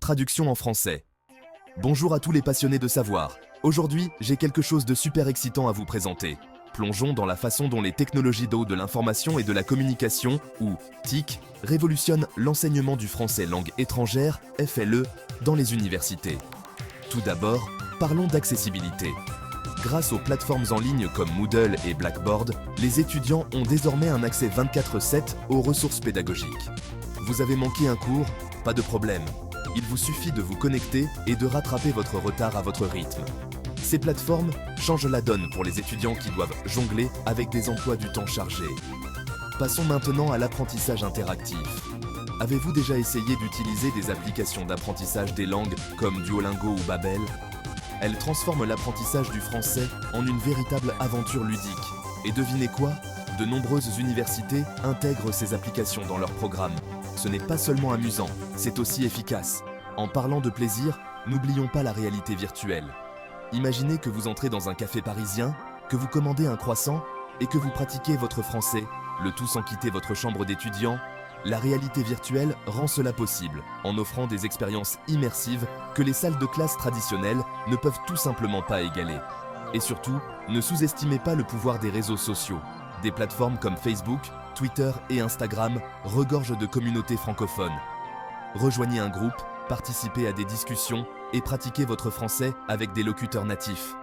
Traduction en français. Bonjour à tous les passionnés de savoir. Aujourd'hui, j'ai quelque chose de super excitant à vous présenter. Plongeons dans la façon dont les technologies de l'information et de la communication, ou TIC, révolutionnent l'enseignement du français langue étrangère, FLE, dans les universités. Tout d'abord, parlons d'accessibilité. Grâce aux plateformes en ligne comme Moodle et Blackboard, les étudiants ont désormais un accès 24/7 aux ressources pédagogiques. Vous avez manqué un cours? Pas de problème. Il vous suffit de vous connecter et de rattraper votre retard à votre rythme. Ces plateformes changent la donne pour les étudiants qui doivent jongler avec des emplois du temps chargés. Passons maintenant à l'apprentissage interactif. Avez-vous déjà essayé d'utiliser des applications d'apprentissage des langues comme Duolingo ou Babbel? Elles transforment l'apprentissage du français en une véritable aventure ludique. Et devinez quoi? De nombreuses universités intègrent ces applications dans leurs programmes. Ce n'est pas seulement amusant, c'est aussi efficace. En parlant de plaisir, n'oublions pas la réalité virtuelle. Imaginez que vous entrez dans un café parisien, que vous commandez un croissant et que vous pratiquez votre français, le tout sans quitter votre chambre d'étudiant. La réalité virtuelle rend cela possible, en offrant des expériences immersives que les salles de classe traditionnelles ne peuvent tout simplement pas égaler. Et surtout, ne sous-estimez pas le pouvoir des réseaux sociaux. Des plateformes comme Facebook, Twitter et Instagram regorgent de communautés francophones. Rejoignez un groupe, participez à des discussions et pratiquez votre français avec des locuteurs natifs.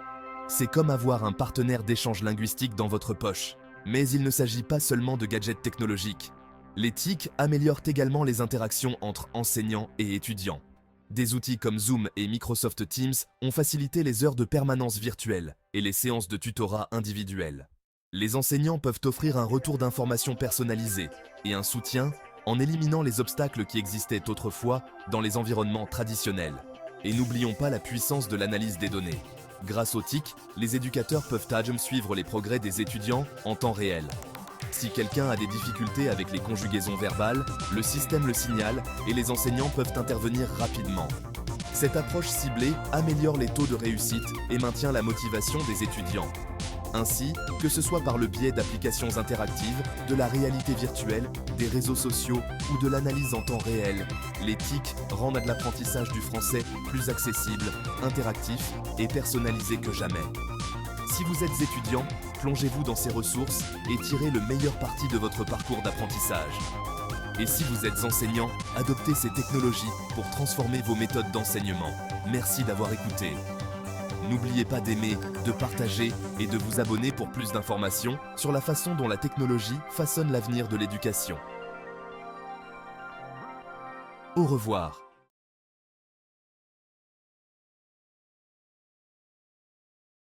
C'est comme avoir un partenaire d'échange linguistique dans votre poche. Mais il ne s'agit pas seulement de gadgets technologiques. Les TIC améliorent également les interactions entre enseignants et étudiants. Des outils comme Zoom et Microsoft Teams ont facilité les heures de permanence virtuelle et les séances de tutorat individuelles. Les enseignants peuvent offrir un retour d'information personnalisé et un soutien en éliminant les obstacles qui existaient autrefois dans les environnements traditionnels. Et n'oublions pas la puissance de l'analyse des données. Grâce aux TIC, les éducateurs peuvent suivre les progrès des étudiants en temps réel. Si quelqu'un a des difficultés avec les conjugaisons verbales, le système le signale et les enseignants peuvent intervenir rapidement. Cette approche ciblée améliore les taux de réussite et maintient la motivation des étudiants. Ainsi, que ce soit par le biais d'applications interactives, de la réalité virtuelle, des réseaux sociaux ou de l'analyse en temps réel, les TIC rendent l'apprentissage du français plus accessible, interactif et personnalisé que jamais. Si vous êtes étudiant, plongez-vous dans ces ressources et tirez le meilleur parti de votre parcours d'apprentissage. Et si vous êtes enseignant, adoptez ces technologies pour transformer vos méthodes d'enseignement. Merci d'avoir écouté. N'oubliez pas d'aimer, de partager et de vous abonner pour plus d'informations sur la façon dont la technologie façonne l'avenir de l'éducation. Au revoir.